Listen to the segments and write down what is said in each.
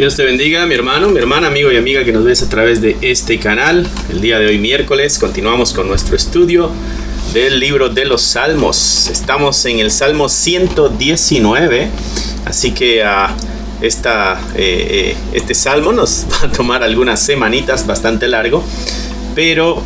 Dios te bendiga, mi hermano, mi hermana, amigo y amiga que nos ves a través de este canal. El día de hoy, miércoles, continuamos con nuestro estudio del libro de los Salmos. Estamos en el Salmo 119, así que este salmo nos va a tomar algunas semanitas, bastante largo, pero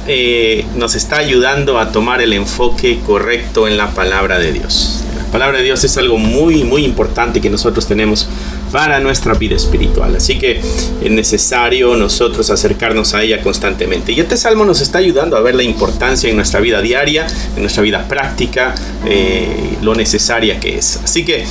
nos está ayudando a tomar el enfoque correcto en la palabra de Dios. La palabra de Dios es algo muy, muy importante que nosotros tenemos para nuestra vida espiritual, así que es necesario nosotros acercarnos a ella constantemente. Y este salmo nos está ayudando a ver la importancia en nuestra vida diaria, en nuestra vida práctica, lo necesaria que es. Así que,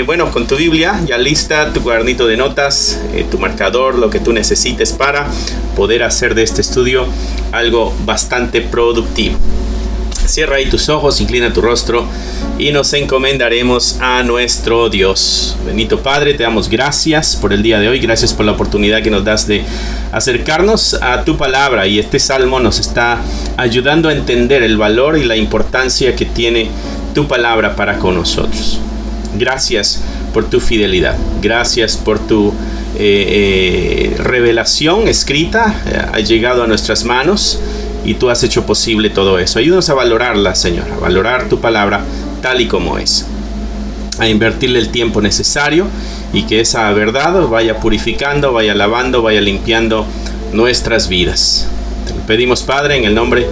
bueno, con tu Biblia ya lista, tu cuadernito de notas, tu marcador, lo que tú necesites para poder hacer de este estudio algo bastante productivo. Cierra ahí tus ojos, inclina tu rostro y nos encomendaremos a nuestro Dios. Bendito Padre, te damos gracias por el día de hoy, gracias por la oportunidad que nos das de acercarnos a tu palabra, y este salmo nos está ayudando a entender el valor y la importancia que tiene tu palabra para con nosotros. Gracias por tu fidelidad, gracias por tu revelación escrita, ha llegado a nuestras manos y tú has hecho posible todo eso. Ayúdanos a valorarla, Señor, a valorar tu palabra tal y como es, a invertirle el tiempo necesario y que esa verdad vaya purificando, vaya lavando, vaya limpiando nuestras vidas. Te lo pedimos, Padre, en el nombre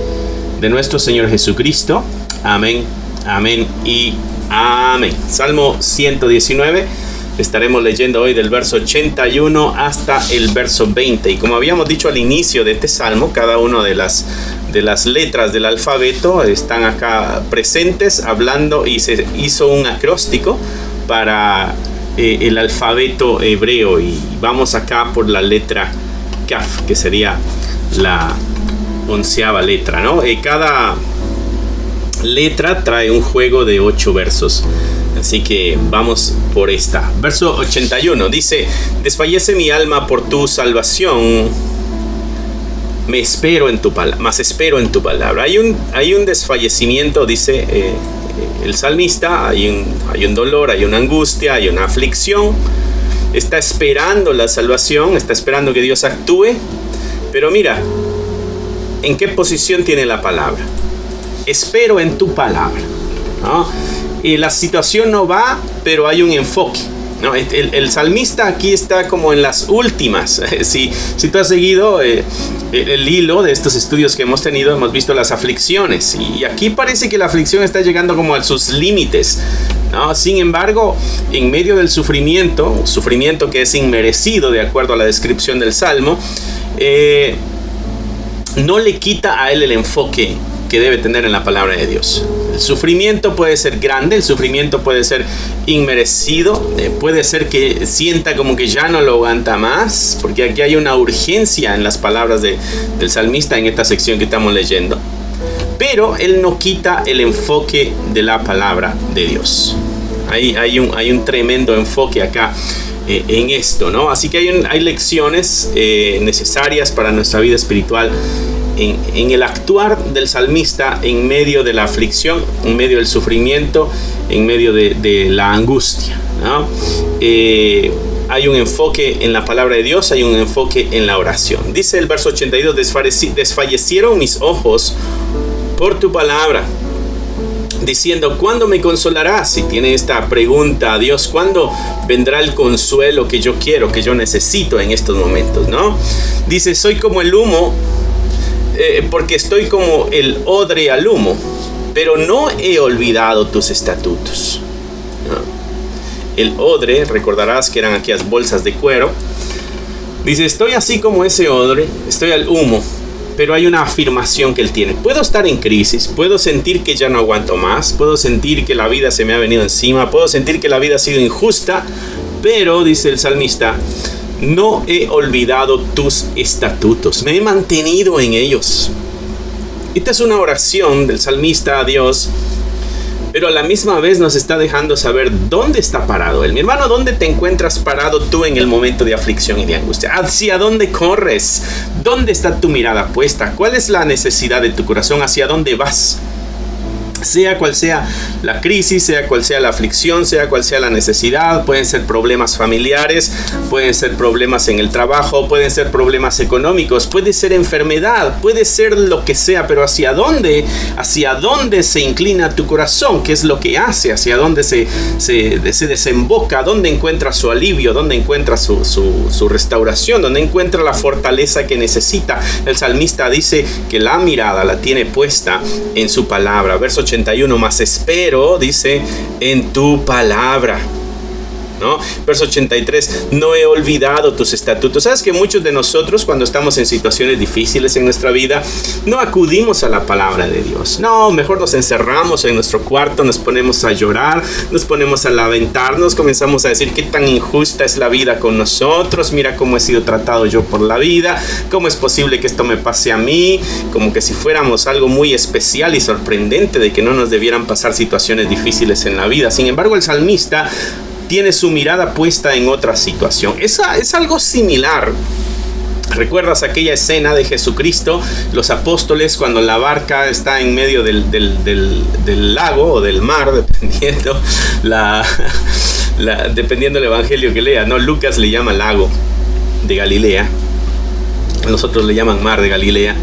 de nuestro Señor Jesucristo. Amén, amén y amén. Salmo 119. Estaremos leyendo hoy del verso 81 hasta el verso 20. Y como habíamos dicho al inicio de este salmo, cada una de las letras del alfabeto están acá presentes hablando, y se hizo un acróstico para el alfabeto hebreo. Y vamos acá por la letra Kaf, que sería la 11ª letra, ¿no? Cada letra trae un juego de 8 versos. Así que vamos por esta. Verso 81 dice: desfallece mi alma por tu salvación, mas espero en tu palabra. Hay un desfallecimiento, dice el salmista. Hay un dolor, hay una angustia, hay una aflicción. Está esperando la salvación, está esperando que Dios actúe. Pero mira, ¿en qué posición tiene la palabra? Espero en tu palabra, ¿no? Y la situación no va, pero hay un enfoque, ¿no? El salmista aquí está como en las últimas. Si tú has seguido el hilo de estos estudios que hemos tenido, hemos visto las aflicciones. Y aquí parece que la aflicción está llegando como a sus límites, ¿no? Sin embargo, en medio del sufrimiento que es inmerecido de acuerdo a la descripción del Salmo, no le quita a él el enfoque que debe tener en la palabra de Dios. El sufrimiento puede ser grande, el sufrimiento puede ser inmerecido, puede ser que sienta como que ya no lo aguanta más, porque aquí hay una urgencia en las palabras del salmista en esta sección que estamos leyendo. Pero él no quita el enfoque de la palabra de Dios. Hay un tremendo enfoque acá en esto, ¿no? Así que hay lecciones necesarias para nuestra vida espiritual en el actuar del salmista en medio de la aflicción, en medio del sufrimiento, en medio de la angustia, ¿no? Hay un enfoque en la palabra de Dios, hay un enfoque en la oración. Dice el verso 82: desfallecieron mis ojos por tu palabra, diciendo, ¿cuándo me consolarás? Y tiene esta pregunta a Dios: ¿cuándo vendrá el consuelo que yo quiero, que yo necesito en estos momentos, ¿no? Dice: soy como el humo, porque estoy como el odre al humo, pero no he olvidado tus estatutos, ¿no? El odre, recordarás que eran aquellas bolsas de cuero. Dice: estoy así como ese odre, estoy al humo, pero hay una afirmación que él tiene. Puedo estar en crisis, puedo sentir que ya no aguanto más, puedo sentir que la vida se me ha venido encima, puedo sentir que la vida ha sido injusta, pero, dice el salmista, no he olvidado tus estatutos, me he mantenido en ellos. Esta es una oración del salmista a Dios, pero a la misma vez nos está dejando saber dónde está parado él. Mi hermano, ¿dónde te encuentras parado tú en el momento de aflicción y de angustia? ¿Hacia dónde corres? ¿Dónde está tu mirada puesta? ¿Cuál es la necesidad de tu corazón? ¿Hacia dónde vas? Sea cual sea la crisis, sea cual sea la aflicción, sea cual sea la necesidad, pueden ser problemas familiares, pueden ser problemas en el trabajo, pueden ser problemas económicos, puede ser enfermedad, puede ser lo que sea, pero ¿hacia dónde se inclina tu corazón? ¿Qué es lo que hace? ¿Hacia dónde se desemboca? ¿Dónde encuentra su alivio? ¿Dónde encuentra su restauración? ¿Dónde encuentra la fortaleza que necesita? El salmista dice que la mirada la tiene puesta en su palabra. Verso 81, más espero, dice, en tu palabra, ¿no? Verso 83, no he olvidado tus estatutos. Sabes que muchos de nosotros, cuando estamos en situaciones difíciles en nuestra vida, no acudimos a la palabra de Dios. No, mejor nos encerramos en nuestro cuarto, nos ponemos a llorar, nos ponemos a lamentarnos, comenzamos a decir qué tan injusta es la vida con nosotros, mira cómo he sido tratado yo por la vida, cómo es posible que esto me pase a mí, como que si fuéramos algo muy especial y sorprendente de que no nos debieran pasar situaciones difíciles en la vida. Sin embargo, el salmista tiene su mirada puesta en otra situación. Es algo similar. ¿Recuerdas aquella escena de Jesucristo, los apóstoles, cuando la barca está en medio del lago o del mar, dependiendo del evangelio que lea, ¿no? Lucas le llama lago de Galilea, nosotros le llaman mar de Galilea.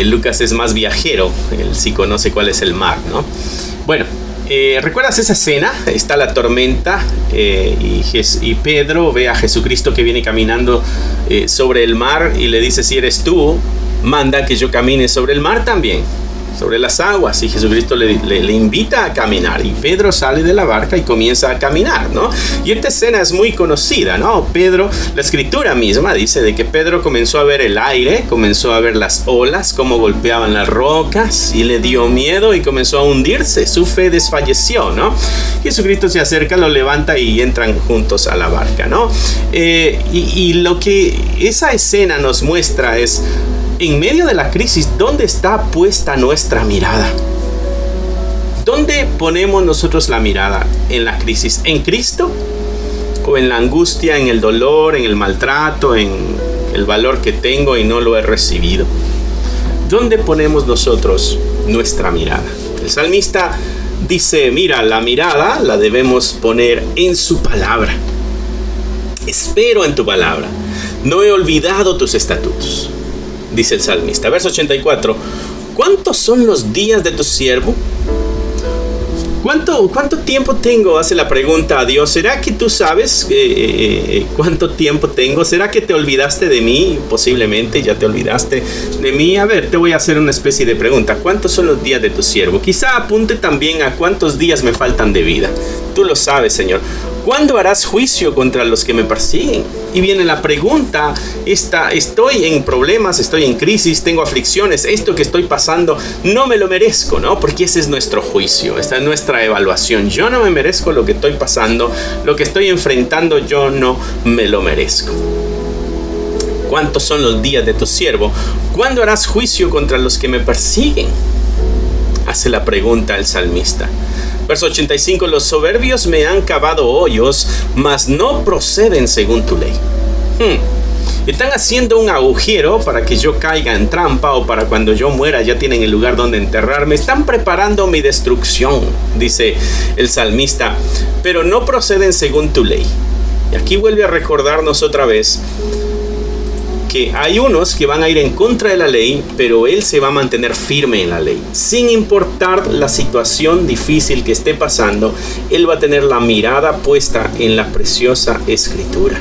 Lucas es más viajero, él sí conoce cuál es el mar, ¿no? Bueno, ¿recuerdas esa escena? Está la tormenta y Pedro ve a Jesucristo que viene caminando sobre el mar y le dice, si eres tú, manda que yo camine sobre el mar también, sobre las aguas. Y Jesucristo le invita a caminar y Pedro sale de la barca y comienza a caminar, ¿no? Y esta escena es muy conocida, ¿no? Pedro, la escritura misma dice de que Pedro comenzó a ver el aire, comenzó a ver las olas, cómo golpeaban las rocas y le dio miedo y comenzó a hundirse, su fe desfalleció, ¿no? Jesucristo se acerca, lo levanta y entran juntos a la barca, ¿no? Y lo que esa escena nos muestra es, en medio de la crisis, ¿dónde está puesta nuestra mirada? ¿Dónde ponemos nosotros la mirada en la crisis? ¿En Cristo? ¿O en la angustia, en el dolor, en el maltrato, en el valor que tengo y no lo he recibido? ¿Dónde ponemos nosotros nuestra mirada? El salmista dice, mira, la mirada la debemos poner en su palabra. Espero en tu palabra. No he olvidado tus estatutos, dice el salmista. Verso 84, ¿cuántos son los días de tu siervo? ¿Cuánto tiempo tengo? Hace la pregunta a Dios. ¿Será que tú sabes cuánto tiempo tengo? ¿Será que te olvidaste de mí? Posiblemente ya te olvidaste de mí. A ver, te voy a hacer una especie de pregunta. ¿Cuántos son los días de tu siervo? Quizá apunte también a cuántos días me faltan de vida. Tú lo sabes, Señor. ¿Cuándo harás juicio contra los que me persiguen? Y viene la pregunta, estoy en problemas, estoy en crisis, tengo aflicciones, esto que estoy pasando no me lo merezco, ¿no? Porque ese es nuestro juicio, esta es nuestra evaluación. Yo no me merezco lo que estoy pasando, lo que estoy enfrentando yo no me lo merezco. ¿Cuántos son los días de tu siervo? ¿Cuándo harás juicio contra los que me persiguen? Hace la pregunta el salmista. Verso 85, los soberbios me han cavado hoyos, mas no proceden según tu ley. Están haciendo un agujero para que yo caiga en trampa, o para cuando yo muera ya tienen el lugar donde enterrarme. Están preparando mi destrucción, dice el salmista, pero no proceden según tu ley. Y aquí vuelve a recordarnos otra vez que hay unos que van a ir en contra de la ley, pero él se va a mantener firme en la ley. Sin importar la situación difícil que esté pasando, él va a tener la mirada puesta en la preciosa Escritura.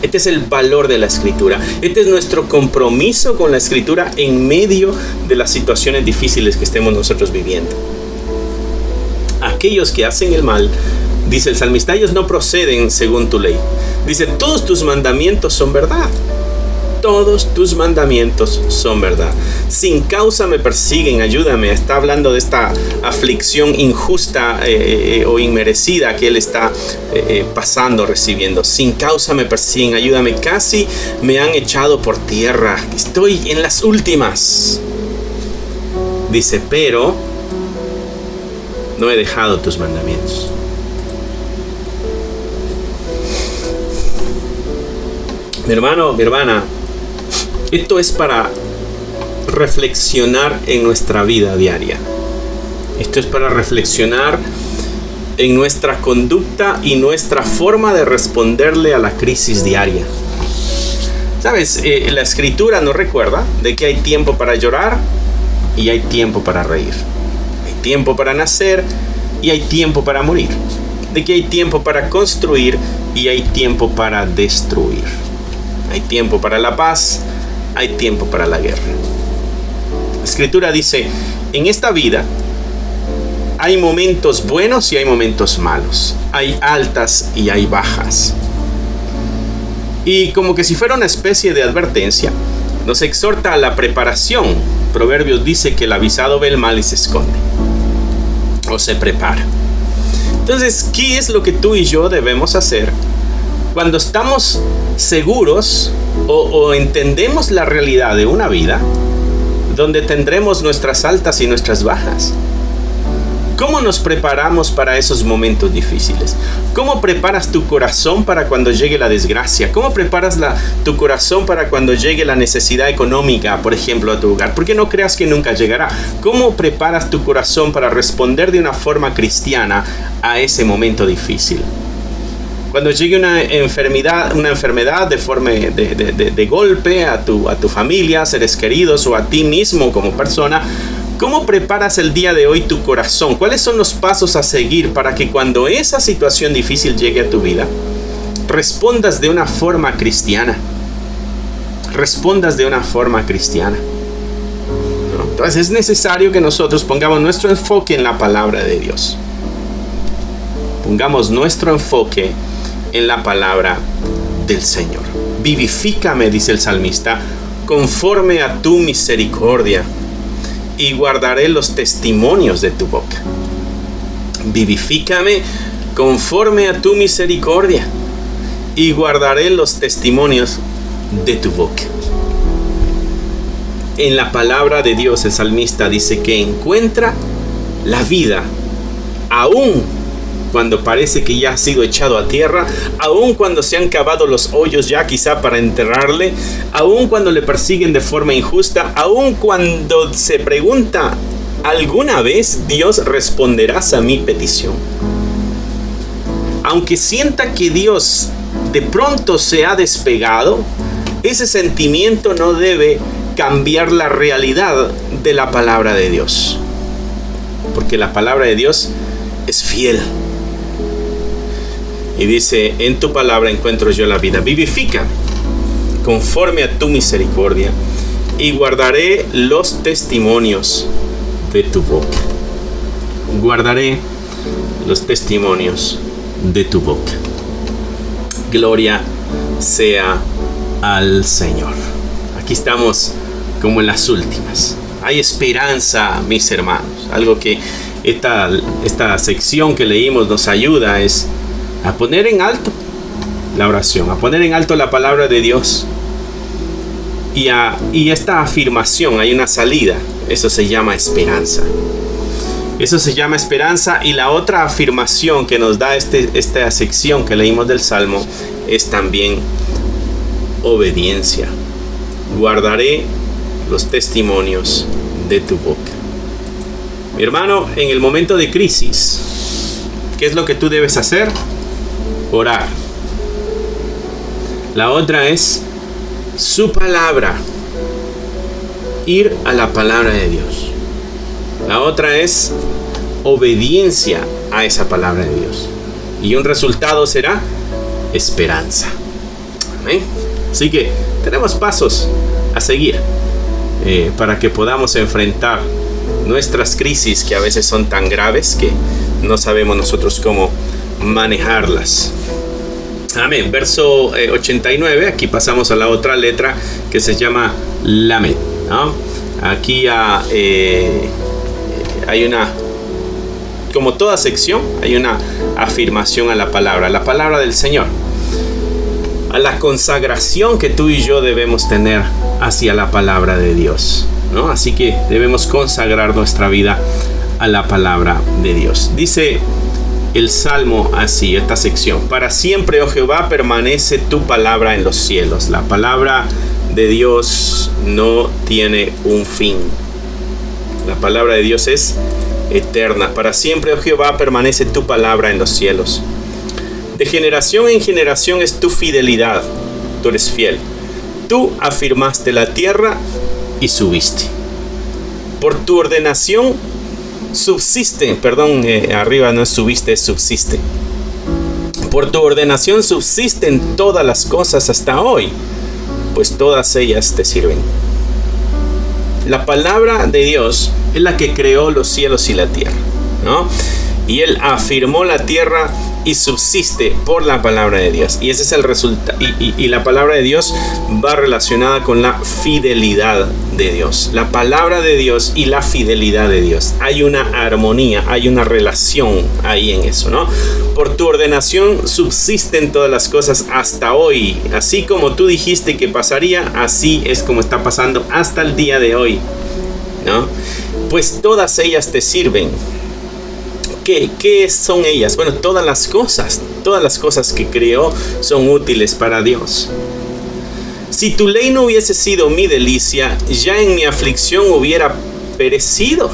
Este es el valor de la Escritura. Este es nuestro compromiso con la Escritura en medio de las situaciones difíciles que estemos nosotros viviendo. Aquellos que hacen el mal, dice el salmista, ellos no proceden según tu ley. Dice, todos tus mandamientos son verdad. Todos tus mandamientos son verdad. Sin causa me persiguen, ayúdame. Está hablando de esta aflicción injusta o inmerecida que él está pasando, recibiendo. Sin causa me persiguen, ayúdame. Casi me han echado por tierra. Estoy en las últimas. Dice, pero no he dejado tus mandamientos. Mi hermano, mi hermana, esto es para reflexionar en nuestra vida diaria. Esto es para reflexionar en nuestra conducta y nuestra forma de responderle a la crisis diaria. ¿Sabes? La Escritura nos recuerda de que hay tiempo para llorar y hay tiempo para reír. Hay tiempo para nacer y hay tiempo para morir. De que hay tiempo para construir y hay tiempo para destruir. Hay tiempo para la paz, hay tiempo para la guerra. La Escritura dice, en esta vida hay momentos buenos y hay momentos malos. Hay altas y hay bajas. Y como que si fuera una especie de advertencia, nos exhorta a la preparación. Proverbios dice que el avisado ve el mal y se esconde. O se prepara. Entonces, ¿qué es lo que tú y yo debemos hacer cuando estamos seguros o entendemos la realidad de una vida donde tendremos nuestras altas y nuestras bajas? ¿Cómo nos preparamos para esos momentos difíciles? ¿Cómo preparas tu corazón para cuando llegue la desgracia? ¿Cómo preparas tu corazón para cuando llegue la necesidad económica, por ejemplo, a tu hogar? Porque no creas que nunca llegará. ¿Cómo preparas tu corazón para responder de una forma cristiana a ese momento difícil? Cuando llegue una enfermedad de golpe a tu familia, seres queridos o a ti mismo como persona, ¿cómo preparas el día de hoy tu corazón? ¿Cuáles son los pasos a seguir para que cuando esa situación difícil llegue a tu vida, respondas de una forma cristiana? Respondas de una forma cristiana. ¿No? Entonces es necesario que nosotros pongamos nuestro enfoque en la palabra de Dios. Pongamos nuestro enfoque en la palabra del Señor. Vivifícame, dice el salmista, conforme a tu misericordia, y guardaré los testimonios de tu boca. Vivifícame conforme a tu misericordia, y guardaré los testimonios de tu boca. En la palabra de Dios, el salmista dice que encuentra la vida, aún cuando parece que ya ha sido echado a tierra, aun cuando se han cavado los hoyos ya quizá para enterrarle, aun cuando le persiguen de forma injusta, aun cuando se pregunta, ¿alguna vez Dios responderás a mi petición? Aunque sienta que Dios de pronto se ha despegado, ese sentimiento no debe cambiar la realidad de la palabra de Dios, porque la palabra de Dios es fiel. Y dice, en tu palabra encuentro yo la vida. Vivifícame conforme a tu misericordia, y guardaré los testimonios de tu boca. Guardaré los testimonios de tu boca. Gloria sea al Señor. Aquí estamos como en las últimas. Hay esperanza, mis hermanos. Algo que esta sección que leímos nos ayuda es a poner en alto la oración, a poner en alto la palabra de Dios, y esta afirmación, hay una salida, eso se llama esperanza. Eso se llama esperanza. Y la otra afirmación que nos da esta sección que leímos del Salmo es también obediencia. Guardaré los testimonios de tu boca. Mi hermano, en el momento de crisis, ¿qué es lo que tú debes hacer? Orar. La otra es su palabra. Ir a la palabra de Dios. La otra es obediencia a esa palabra de Dios. Y un resultado será esperanza. Amén. Así que tenemos pasos a seguir para que podamos enfrentar nuestras crisis, que a veces son tan graves que no sabemos nosotros cómo manejarlas. Amén. Verso 89. Aquí pasamos a la otra letra que se llama Lamed, ¿no? Aquí hay una, como toda sección, hay una afirmación a la palabra del Señor, a la consagración que tú y yo debemos tener hacia la palabra de Dios, ¿no? Así que debemos consagrar nuestra vida a la palabra de Dios. Dice el Salmo así, esta sección: para siempre, oh Jehová, permanece tu palabra en los cielos. La palabra de Dios no tiene un fin. La palabra de Dios es eterna. Para siempre, oh Jehová, permanece tu palabra en los cielos. De generación en generación es tu fidelidad. Tú eres fiel. Tú afirmaste la tierra y subiste. Por tu ordenación subsiste. Arriba no es subiste, es subsiste. Por tu ordenación subsisten todas las cosas hasta hoy, pues todas ellas te sirven. La palabra de Dios es la que creó los cielos y la tierra, ¿no? Y Él afirmó la tierra y subsiste por la palabra de Dios. Y ese es el resultado. Y la palabra de Dios va relacionada con la fidelidad de Dios. La palabra de Dios y la fidelidad de Dios. Hay una armonía, hay una relación ahí en eso, ¿no? Por tu ordenación subsisten todas las cosas hasta hoy. Así como tú dijiste que pasaría, así es como está pasando hasta el día de hoy, ¿no? Pues todas ellas te sirven. ¿Qué son ellas? Bueno, todas las cosas que creó son útiles para Dios. Si tu ley no hubiese sido mi delicia, ya en mi aflicción hubiera perecido.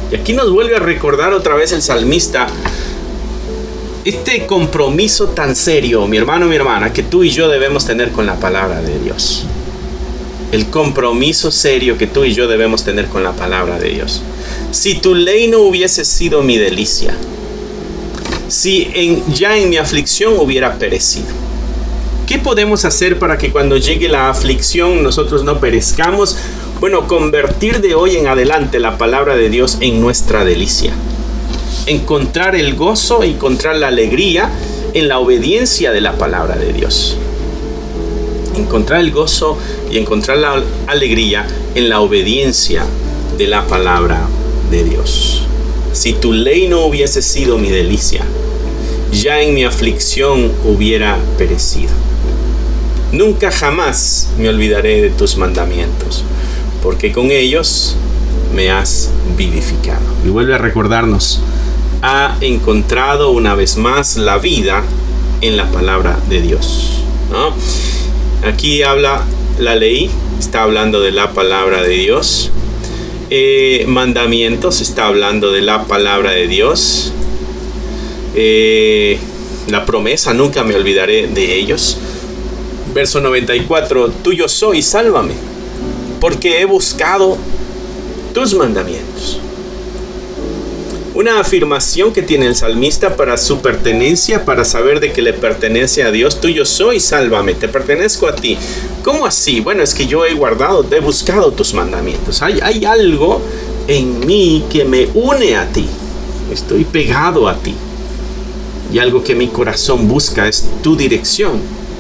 Y aquí nos vuelve a recordar otra vez el salmista este compromiso tan serio, mi hermano, mi hermana, que tú y yo debemos tener con la palabra de Dios. El compromiso serio que tú y yo debemos tener con la palabra de Dios. Si tu ley no hubiese sido mi delicia, ya en mi aflicción hubiera perecido. ¿Qué podemos hacer para que cuando llegue la aflicción nosotros no perezcamos? Bueno, convertir de hoy en adelante la palabra de Dios en nuestra delicia. Encontrar el gozo, encontrar la alegría en la obediencia de la palabra de Dios. Encontrar el gozo y encontrar la alegría en la obediencia de la palabra de Dios. Si tu ley no hubiese sido mi delicia, ya en mi aflicción hubiera perecido. Nunca jamás me olvidaré de tus mandamientos, porque con ellos me has vivificado. Y vuelve a recordarnos, ha encontrado una vez más la vida en la palabra de Dios, ¿no? Aquí habla la ley, está hablando de la palabra de Dios. Mandamientos, está hablando de la palabra de Dios. La promesa, nunca me olvidaré de ellos. Verso 94, tuyo soy, sálvame, porque he buscado tus mandamientos. Una afirmación que tiene el salmista para su pertenencia, para saber de que le pertenece a Dios. Tuyo soy, sálvame, te pertenezco a ti. ¿Cómo así? Bueno, es que yo he buscado tus mandamientos. Hay algo en mí que me une a ti. Estoy pegado a ti. Y algo que mi corazón busca es tu dirección,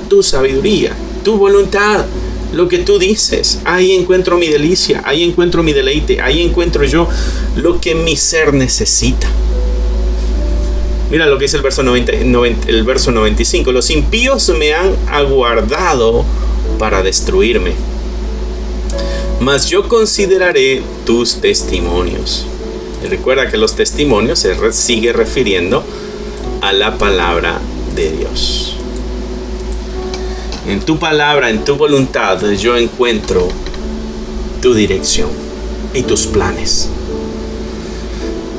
tu sabiduría, tu voluntad. Lo que tú dices, ahí encuentro mi delicia, ahí encuentro mi deleite, ahí encuentro yo lo que mi ser necesita. Mira lo que dice el verso 95. Los impíos me han aguardado para destruirme, mas yo consideraré tus testimonios. Y recuerda que los testimonios se sigue refiriendo a la palabra de Dios. En tu palabra, en tu voluntad, yo encuentro tu dirección y tus planes.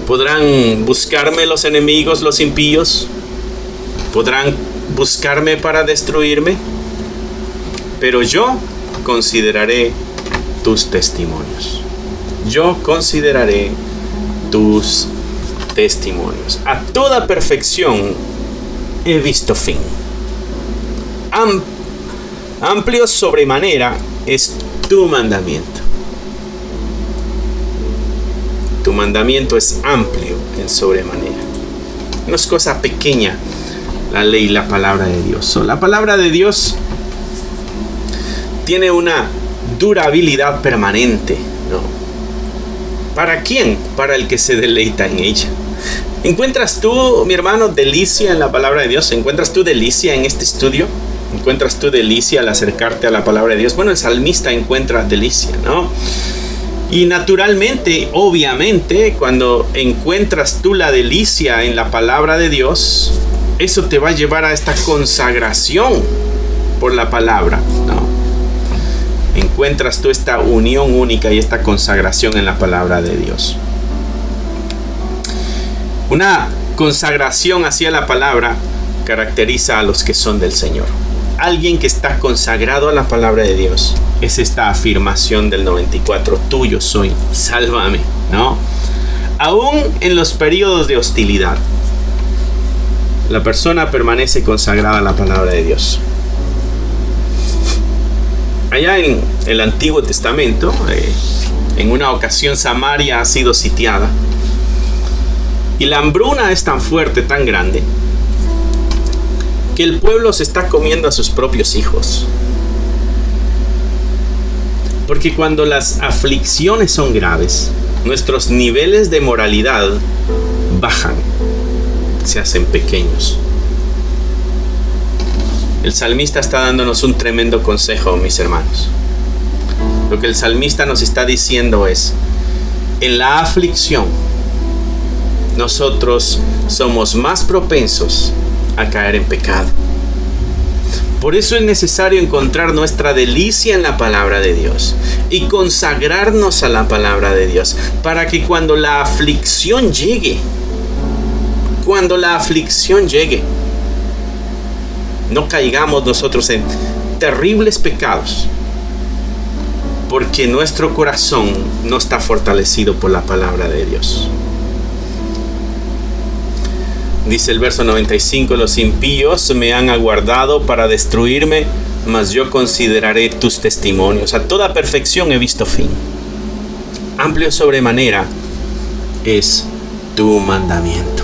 ¿Podrán buscarme los enemigos, los impíos? ¿Podrán buscarme para destruirme? Pero yo consideraré tus testimonios. Yo consideraré tus testimonios. A toda perfección he visto fin. Amplio sobremanera es tu mandamiento. Tu mandamiento es amplio en sobremanera. No es cosa pequeña la ley y la palabra de Dios. La palabra de Dios tiene una durabilidad permanente, ¿no? ¿Para quién? Para el que se deleita en ella. ¿Encuentras tú, mi hermano, delicia en la palabra de Dios? ¿Encuentras tú delicia en este estudio? ¿Encuentras tú delicia al acercarte a la palabra de Dios? Bueno, el salmista encuentra delicia, ¿no? Y naturalmente, obviamente, cuando encuentras tú la delicia en la palabra de Dios, eso te va a llevar a esta consagración por la palabra, ¿no? Encuentras tú esta unión única y esta consagración en la palabra de Dios. Una consagración hacia la palabra caracteriza a los que son del Señor. Alguien que está consagrado a la palabra de Dios es esta afirmación del 94: tuyo soy, sálvame, ¿no? Aún en los periodos de hostilidad, la persona permanece consagrada a la palabra de Dios. Allá en el Antiguo Testamento, en una ocasión Samaria ha sido sitiada y la hambruna es tan fuerte, tan grande, que el pueblo se está comiendo a sus propios hijos. Porque cuando las aflicciones son graves, nuestros niveles de moralidad bajan, se hacen pequeños. El salmista está dándonos un tremendo consejo, mis hermanos. Lo que el salmista nos está diciendo es: en la aflicción, nosotros somos más propensos a caer en pecado. Por eso es necesario encontrar nuestra delicia en la palabra de Dios y consagrarnos a la palabra de Dios, para que cuando la aflicción llegue, no caigamos nosotros en terribles pecados, porque nuestro corazón no está fortalecido por la palabra de Dios. Dice el verso 95: los impíos me han aguardado para destruirme, mas yo consideraré tus testimonios. A toda perfección he visto fin. Amplio sobremanera es tu mandamiento.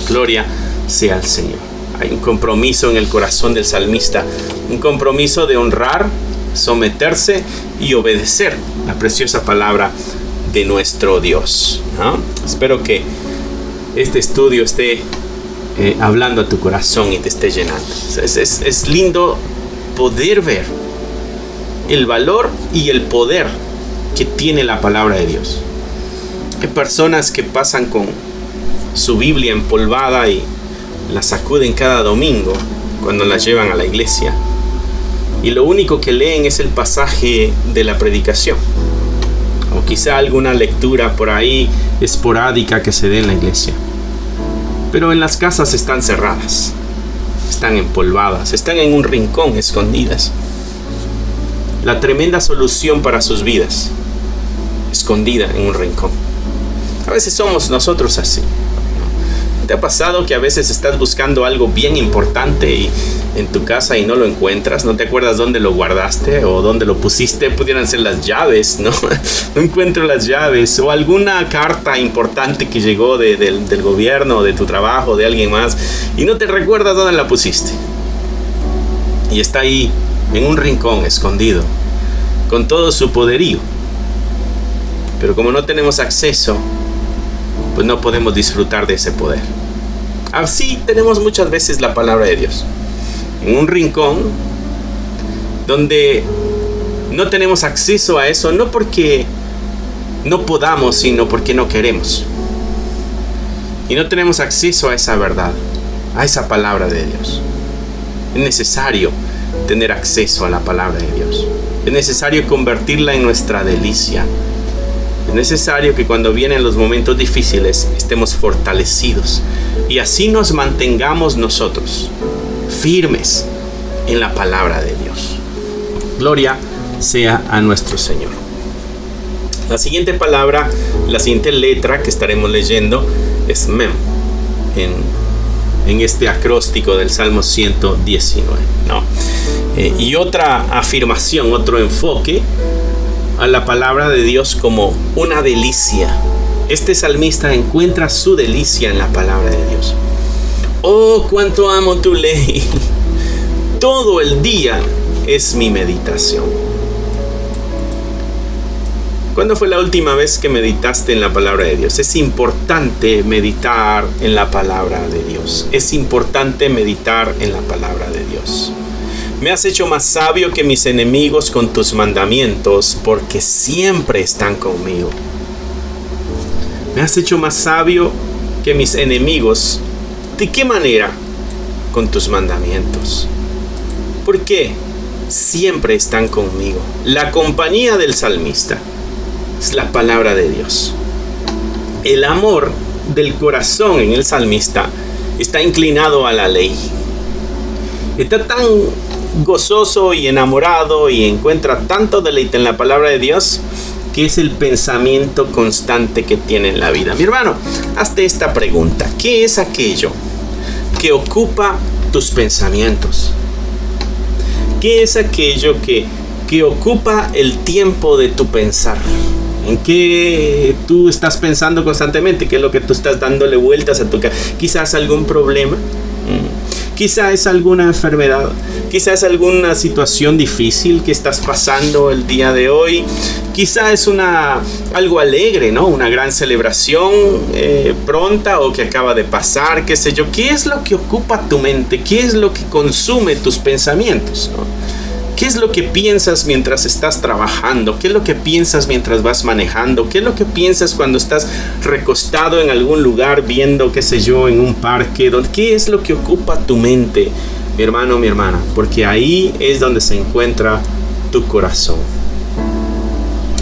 Gloria sea al Señor. Hay un compromiso en el corazón del salmista, un compromiso de honrar, someterse y obedecer la preciosa palabra de nuestro Dios, ¿no? Espero que este estudio esté hablando a tu corazón y te esté llenando. Es lindo poder ver el valor y el poder que tiene la palabra de Dios. Hay personas que pasan con su Biblia empolvada y la sacuden cada domingo cuando la llevan a la iglesia, y lo único que leen es el pasaje de la predicación, o quizá alguna lectura por ahí esporádica que se dé en la iglesia. Pero en las casas están cerradas, están empolvadas, están en un rincón, escondidas. La tremenda solución para sus vidas, escondida en un rincón. A veces somos nosotros así. ¿Te ha pasado que a veces estás buscando algo bien importante en tu casa y no lo encuentras? ¿No te acuerdas dónde lo guardaste o dónde lo pusiste? Pudieran ser las llaves, ¿no? No encuentro las llaves, o alguna carta importante que llegó del gobierno, de tu trabajo, de alguien más, y no te recuerdas dónde la pusiste. Y está ahí en un rincón escondido, con todo su poderío. Pero como no tenemos acceso, pues no podemos disfrutar de ese poder. Así tenemos muchas veces la palabra de Dios en un rincón donde no tenemos acceso a eso, no porque no podamos, sino porque no queremos. Y no tenemos acceso a esa verdad, a esa palabra de Dios. Es necesario tener acceso a la palabra de Dios. Es necesario convertirla en nuestra delicia. Es necesario que cuando vienen los momentos difíciles estemos fortalecidos y así nos mantengamos nosotros firmes en la palabra de Dios. Gloria sea a nuestro Señor. La siguiente palabra, la siguiente letra que estaremos leyendo es Mem en este acróstico del Salmo 119, ¿no? Y otra afirmación, otro enfoque a la palabra de Dios como una delicia. Este salmista encuentra su delicia en la palabra de Dios. Oh, cuánto amo tu ley. Todo el día es mi meditación. ¿Cuándo fue la última vez que meditaste en la palabra de Dios? Es importante meditar en la palabra de Dios. Es importante meditar en la palabra de Dios. Me has hecho más sabio que mis enemigos con tus mandamientos, porque siempre están conmigo. Me has hecho más sabio que mis enemigos. ¿De qué manera? Con tus mandamientos. ¿Por qué? Siempre están conmigo. La compañía del salmista es la palabra de Dios. El amor del corazón en el salmista está inclinado a la ley. Está tan gozoso y enamorado y encuentra tanto deleite en la palabra de Dios que es el pensamiento constante que tiene en la vida. Mi hermano, hazte esta pregunta: ¿qué es aquello que ocupa tus pensamientos? ¿Qué es aquello que ocupa el tiempo de tu pensar? ¿En qué tú estás pensando constantemente? ¿Qué es lo que tú estás dándole vueltas a tu cabeza? Quizás algún problema, quizás es alguna enfermedad, quizás es alguna situación difícil que estás pasando el día de hoy, quizás es algo alegre, ¿no? Una gran celebración pronta o que acaba de pasar, qué sé yo. ¿Qué es lo que ocupa tu mente? ¿Qué es lo que consume tus pensamientos, ¿no? ¿Qué es lo que piensas mientras estás trabajando? ¿Qué es lo que piensas mientras vas manejando? ¿Qué es lo que piensas cuando estás recostado en algún lugar viendo, qué sé yo, en un parque? ¿Qué es lo que ocupa tu mente, mi hermano, mi hermana? Porque ahí es donde se encuentra tu corazón.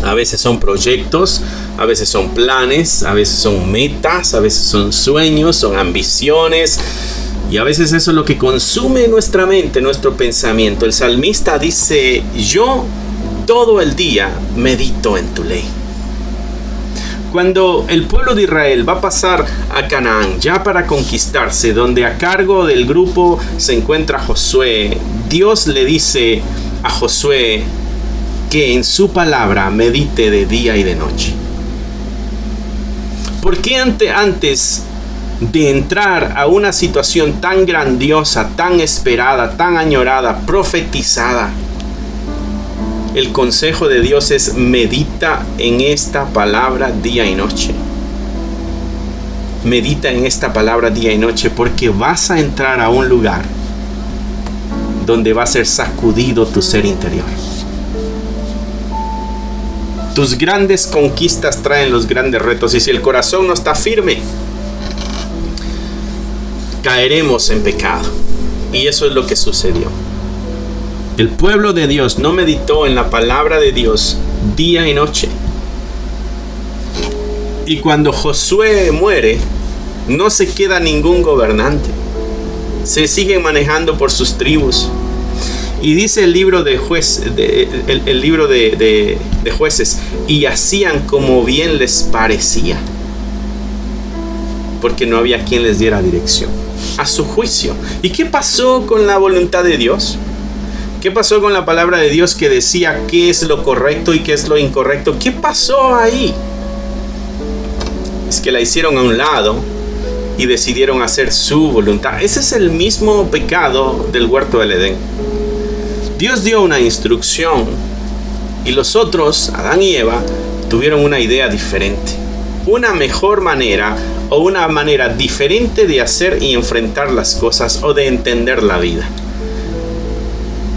A veces son proyectos, a veces son planes, a veces son metas, a veces son sueños, son ambiciones. Y a veces eso es lo que consume nuestra mente, nuestro pensamiento. El salmista dice: yo todo el día medito en tu ley. Cuando el pueblo de Israel va a pasar a Canaán ya para conquistarse, donde a cargo del grupo se encuentra Josué, Dios le dice a Josué que en su palabra medite de día y de noche. ¿Por qué antes de entrar a una situación tan grandiosa, tan esperada, tan añorada, profetizada, el consejo de Dios es: medita en esta palabra día y noche? Medita en esta palabra día y noche, porque vas a entrar a un lugar donde va a ser sacudido tu ser interior. Tus grandes conquistas traen los grandes retos, y si el corazón no está firme, caeremos en pecado. Y eso es lo que sucedió. El pueblo de Dios no meditó en la palabra de Dios día y noche. Y cuando Josué muere, no se queda ningún gobernante. Se siguen manejando por sus tribus. Y dice el libro de Jueces: y hacían como bien les parecía, porque no había quien les diera dirección a su juicio. ¿Y qué pasó con la voluntad de Dios? ¿Qué pasó con la palabra de Dios que decía qué es lo correcto y qué es lo incorrecto? ¿Qué pasó ahí? Es que la hicieron a un lado y decidieron hacer su voluntad. Ese es el mismo pecado del huerto del Edén. Dios dio una instrucción y los otros, Adán y Eva, tuvieron una idea diferente, una mejor manera o una manera diferente de hacer y enfrentar las cosas o de entender la vida.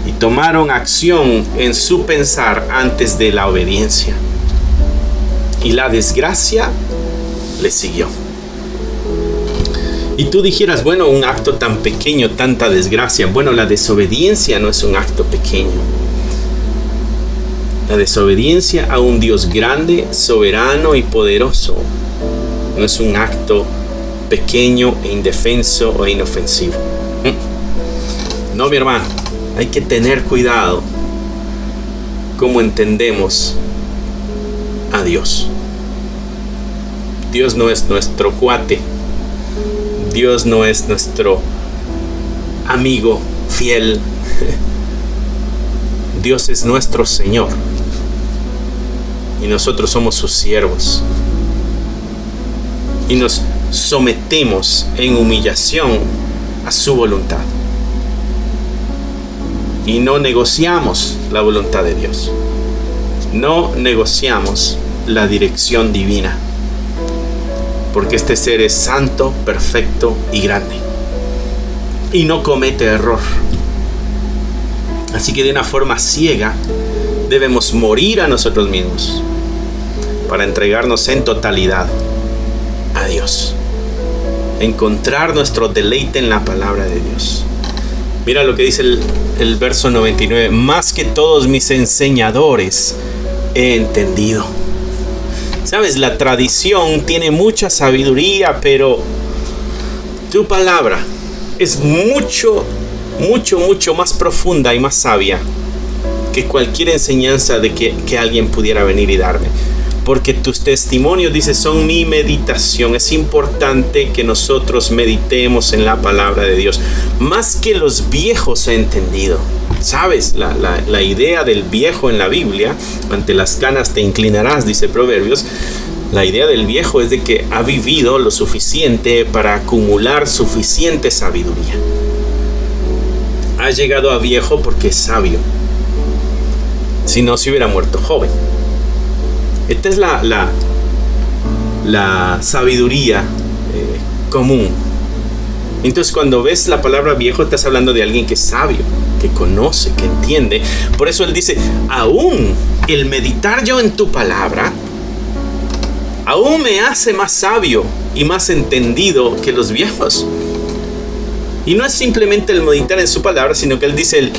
Y tomaron acción en su pensar antes de la obediencia. Y la desgracia les siguió. Y tú dijeras: bueno, un acto tan pequeño, tanta desgracia. Bueno, la desobediencia no es un acto pequeño. La desobediencia a un Dios grande, soberano y poderoso no es un acto pequeño e indefenso o inofensivo. No, mi hermano, hay que tener cuidado cómo entendemos a Dios. Dios no es nuestro cuate. Dios no es nuestro amigo fiel. Dios es nuestro Señor. Y nosotros somos sus siervos. Y nos sometemos en humillación a su voluntad. Y no negociamos la voluntad de Dios. No negociamos la dirección divina. Porque este ser es santo, perfecto y grande. Y no comete error. Así que de una forma ciega debemos morir a nosotros mismos para entregarnos en totalidad a Dios. Encontrar nuestro deleite en la palabra de Dios. Mira lo que dice el verso 99. Más que todos mis enseñadores he entendido. Sabes, la tradición tiene mucha sabiduría, pero tu palabra es mucho más profunda y más sabia que cualquier enseñanza de que alguien pudiera venir y darme. Porque tus testimonios, dice, son mi meditación. Es importante que nosotros meditemos en la palabra de Dios. Más que los viejos he entendido. ¿Sabes? La idea del viejo en la Biblia, ante las canas te inclinarás, dice Proverbios. La idea del viejo es de que ha vivido lo suficiente para acumular suficiente sabiduría. Ha llegado a viejo porque es sabio. Si no, se hubiera muerto joven. Esta es la sabiduría común. Entonces, cuando ves la palabra viejo, estás hablando de alguien que es sabio, que conoce, que entiende. Por eso él dice, aún el meditar yo en tu palabra, aún me hace más sabio y más entendido que los viejos. Y no es simplemente el meditar en su palabra, sino que él dice el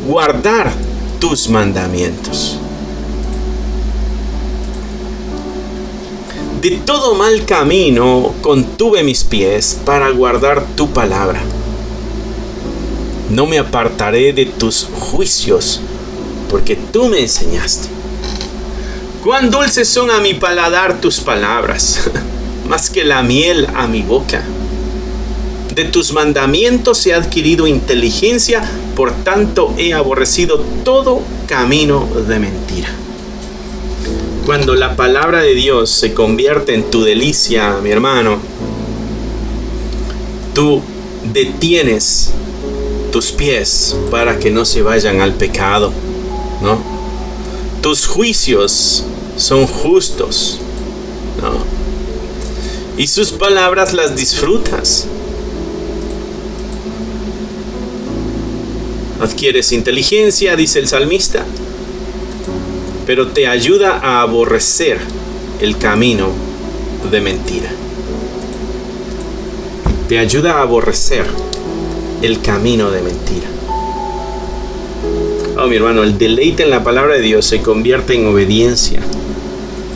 guardar tus mandamientos. De todo mal camino contuve mis pies para guardar tu palabra. No me apartaré de tus juicios, porque tú me enseñaste. Cuán dulces son a mi paladar tus palabras, más que la miel a mi boca. De tus mandamientos he adquirido inteligencia, por tanto he aborrecido todo camino de mentira. Cuando la palabra de Dios se convierte en tu delicia, mi hermano, tú detienes tus pies para que no se vayan al pecado, ¿no? Tus juicios son justos, ¿no? Y sus palabras las disfrutas. Adquieres inteligencia, dice el salmista, pero te ayuda a aborrecer el camino de mentira. Te ayuda a aborrecer el camino de mentira. Oh, mi hermano, el deleite en la palabra de Dios se convierte en obediencia.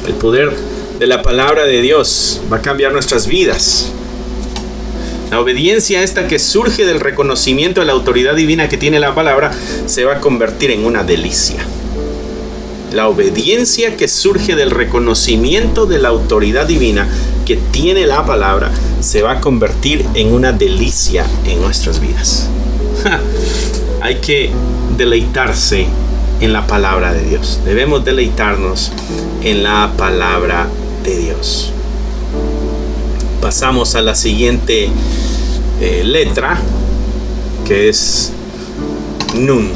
El poder de la palabra de Dios va a cambiar nuestras vidas. La obediencia esta que surge del reconocimiento de la autoridad divina que tiene la palabra se va a convertir en una delicia. La obediencia que surge del reconocimiento de la autoridad divina que tiene la palabra se va a convertir en una delicia en nuestras vidas. Hay que deleitarse en la palabra de Dios. Debemos deleitarnos en la palabra de Dios. Pasamos a la siguiente letra, que es Nun.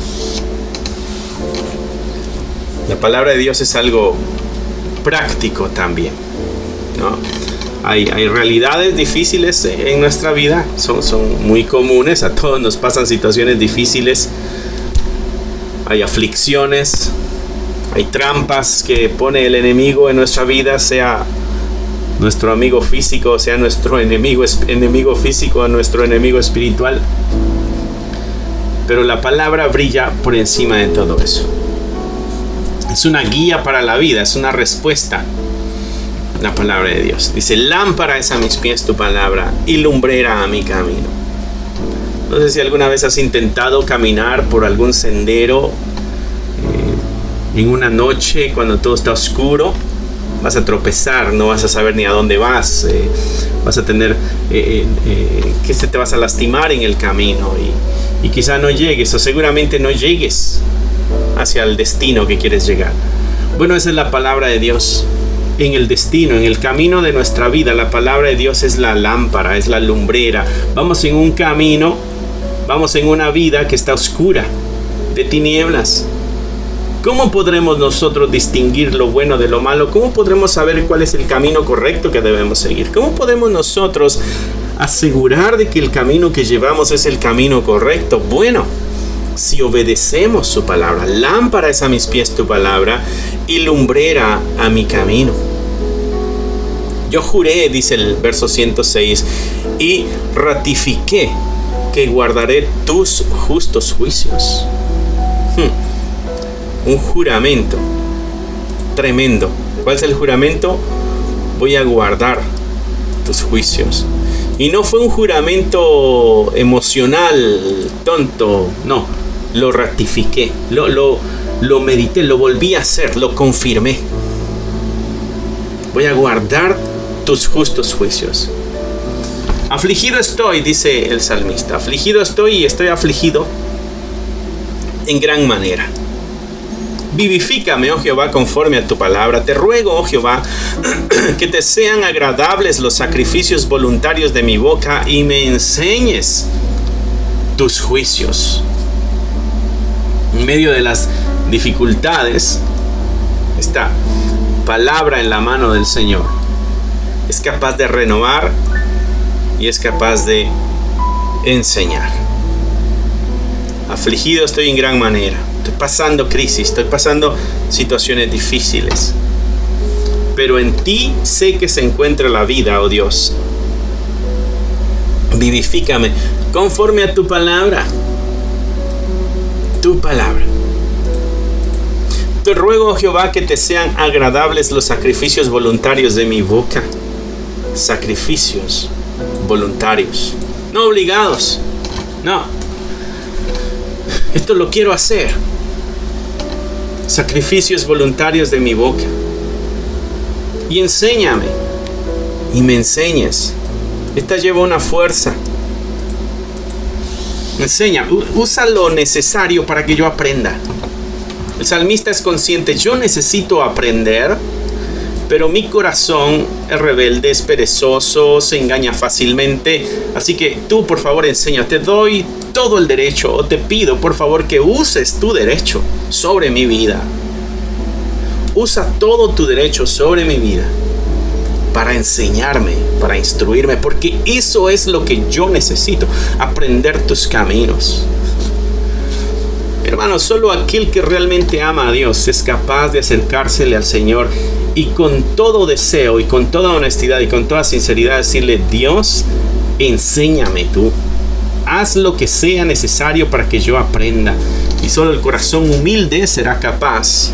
La palabra de Dios es algo práctico también, ¿no? Hay realidades difíciles en nuestra vida, son muy comunes, a todos nos pasan situaciones difíciles, hay aflicciones, hay trampas que pone el enemigo en nuestra vida, sea nuestro amigo físico, sea nuestro enemigo físico, nuestro enemigo espiritual. Pero la palabra brilla por encima de todo eso. Es una guía para la vida, es una respuesta. La palabra de Dios dice: lámpara es a mis pies tu palabra y lumbrera a mi camino. No sé si alguna vez has intentado caminar por algún sendero en una noche cuando todo está oscuro. Vas a tropezar, no vas a saber ni a dónde vas, vas a tener que te vas a lastimar en el camino y quizá no llegues, o seguramente no llegues hacia el destino que quieres llegar. Bueno, esa es la palabra de Dios. En el destino, en el camino de nuestra vida, la palabra de Dios es la lámpara, es la lumbrera. Vamos en un camino, vamos en una vida que está oscura, de tinieblas. ¿Cómo podremos nosotros distinguir lo bueno de lo malo? ¿Cómo podremos saber cuál es el camino correcto que debemos seguir? ¿Cómo podemos nosotros asegurar de que el camino que llevamos es el camino correcto? Bueno, si obedecemos su palabra. Lámpara es a mis pies tu palabra y lumbrera a mi camino. Yo juré, dice el verso 106, y ratifiqué que guardaré tus justos juicios. Un juramento tremendo. ¿Cuál es el juramento? voy a guardar tus juicios. Y no fue un juramento emocional, tonto, no, lo ratifiqué, lo medité, lo volví a hacer, lo confirmé. Voy a guardar tus justos juicios. Afligido estoy, dice el salmista, afligido estoy y estoy afligido en gran manera. Vivifícame, oh Jehová, conforme a tu palabra. Te ruego, oh Jehová, que te sean agradables los sacrificios voluntarios de mi boca y me enseñes tus juicios. En medio de las dificultades, esta palabra en la mano del Señor es capaz de renovar y es capaz de enseñar. Afligido estoy en gran manera. Estoy pasando crisis, estoy pasando situaciones difíciles. Pero en ti sé que se encuentra la vida, oh Dios. Vivifícame conforme a tu palabra. Tu palabra. Te ruego, oh Jehová, que te sean agradables los sacrificios voluntarios de mi boca. Sacrificios voluntarios. No obligados. No. Esto lo quiero hacer. Sacrificios voluntarios de mi boca. Y enséñame. Y me enseñes. Esta lleva una fuerza. Enseña. Usa lo necesario para que yo aprenda. El salmista es consciente. Yo necesito aprender. Pero mi corazón es rebelde, es perezoso, se engaña fácilmente. Así que tú, por favor, enseña. Te doy todo el derecho, o te pido, por favor, que uses tu derecho sobre mi vida. Usa todo tu derecho sobre mi vida para enseñarme, para instruirme, porque eso es lo que yo necesito, aprender tus caminos. Hermano, solo aquel que realmente ama a Dios es capaz de acercársele al Señor y con todo deseo y con toda honestidad y con toda sinceridad decirle: Dios, enséñame tú. Haz lo que sea necesario para que yo aprenda. Y solo el corazón humilde será capaz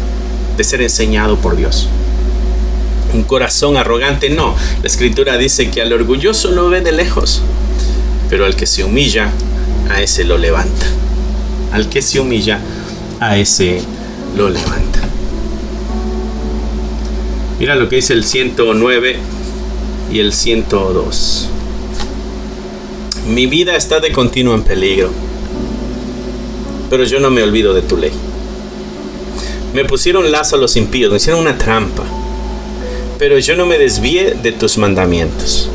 de ser enseñado por Dios. Un corazón arrogante no. La Escritura dice que al orgulloso lo ve de lejos, pero al que se humilla, a ese lo levanta. Al que se humilla, a ese lo levanta. Mira lo que dice el 109 y el 102. Mi vida está de continuo en peligro, pero yo no me olvido de tu ley. Me pusieron lazo a los impíos, me hicieron una trampa, pero yo no me desvié de tus mandamientos.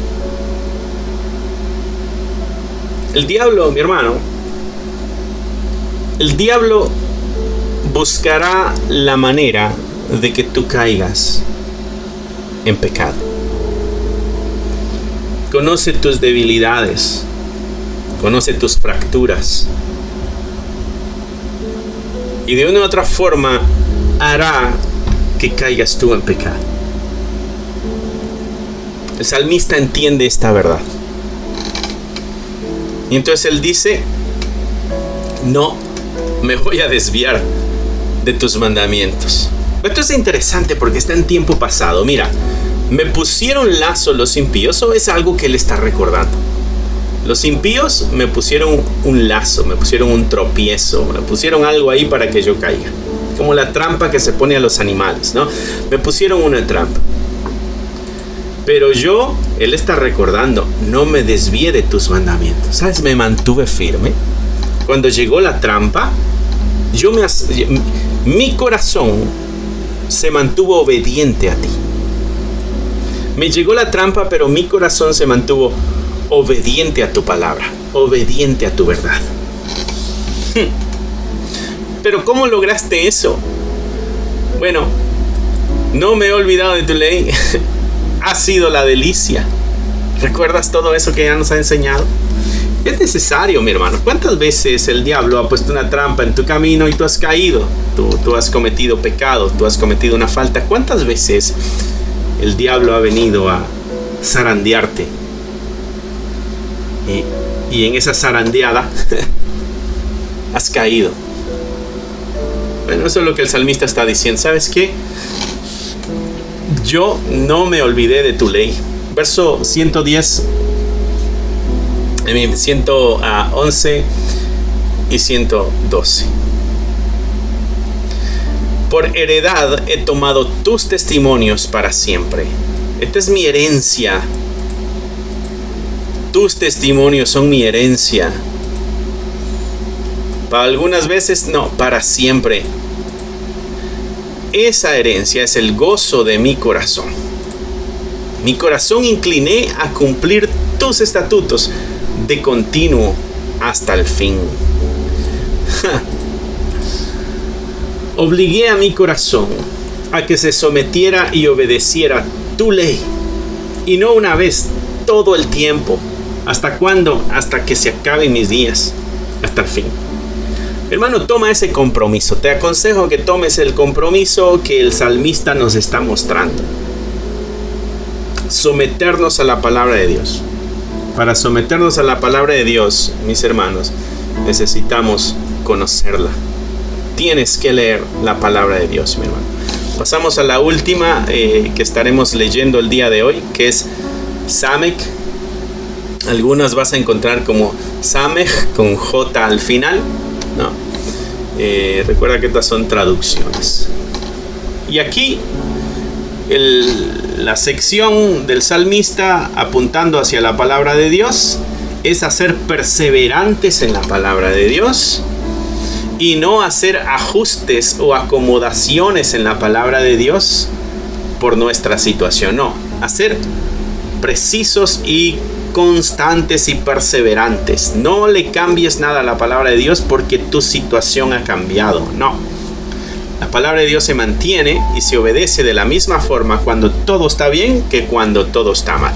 El diablo, mi hermano, el diablo buscará la manera de que tú caigas en pecado. Conoce tus debilidades, conoce tus fracturas, y de una u otra forma hará que caigas tú en pecado. El salmista entiende esta verdad. Y entonces él dice: no me voy a desviar de tus mandamientos. Esto es interesante porque está en tiempo pasado. Mira, me pusieron lazo los impíos. Eso es algo que él está recordando. Los impíos me pusieron un lazo, me pusieron un tropiezo, me pusieron algo ahí para que yo caiga. Como la trampa que se pone a los animales, ¿no? Me pusieron una trampa. Pero yo, él está recordando, no me desvié de tus mandamientos. ¿Sabes? Me mantuve firme. Cuando llegó la trampa, mi corazón se mantuvo obediente a ti. Me llegó la trampa, pero mi corazón se mantuvo obediente a tu palabra, obediente a tu verdad. Pero ¿cómo lograste eso? Bueno, no me he olvidado de tu ley. Ha sido la delicia. ¿Recuerdas todo eso que ya nos ha enseñado? Es necesario, mi hermano. ¿Cuántas veces el diablo ha puesto una trampa en tu camino y tú has caído? Tú has cometido pecado, tú has cometido una falta. ¿Cuántas veces el diablo ha venido a zarandearte? Y en esa zarandeada has caído. Bueno, eso es lo que el salmista está diciendo. ¿Sabes qué? Yo no me olvidé de tu ley. Verso 110, 111 y 112. Por heredad he tomado tus testimonios para siempre. Esta es mi herencia. Tus testimonios son mi herencia. Para algunas veces, no, para siempre. Esa herencia es el gozo de mi corazón. Mi corazón incliné a cumplir tus estatutos de continuo hasta el fin. Obligué a mi corazón a que se sometiera y obedeciera tu ley. Y no una vez, todo el tiempo. ¿Hasta cuándo? Hasta que se acaben mis días. Hasta el fin. Hermano, toma ese compromiso. Te aconsejo que tomes el compromiso que el salmista nos está mostrando. Someternos a la palabra de Dios. Para someternos a la palabra de Dios, mis hermanos, necesitamos conocerla. Tienes que leer la palabra de Dios, mi hermano. Pasamos a la última que estaremos leyendo el día de hoy, que es Samech. Algunas vas a encontrar como Samech con J al final, ¿no? Recuerda que estas son traducciones. Y aquí la sección del salmista apuntando hacia la palabra de Dios es hacer perseverantes en la palabra de Dios y no hacer ajustes o acomodaciones en la palabra de Dios por nuestra situación. No, hacer precisos y constantes y perseverantes. No le cambies nada a la palabra de Dios porque tu situación ha cambiado. No. La palabra de Dios se mantiene y se obedece de la misma forma cuando todo está bien que cuando todo está mal.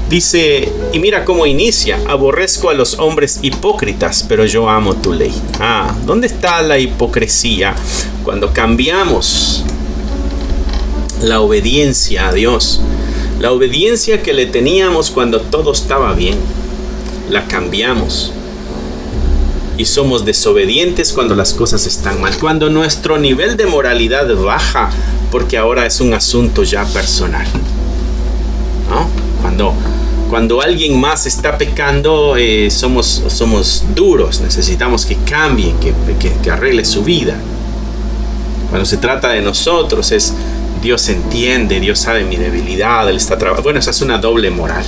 Dice, y mira cómo inicia: aborrezco a los hombres hipócritas, pero yo amo tu ley. ¿Dónde está la hipocresía? Cuando cambiamos la obediencia a Dios. La obediencia que le teníamos cuando todo estaba bien, la cambiamos. Y somos desobedientes cuando las cosas están mal. Cuando nuestro nivel de moralidad baja, porque ahora es un asunto ya personal, ¿no? Cuando alguien más está pecando, somos duros. Necesitamos que cambie, que arregle su vida. Cuando se trata de nosotros, Dios entiende, Dios sabe mi debilidad, Él está trabajando. Bueno, esa es una doble moral.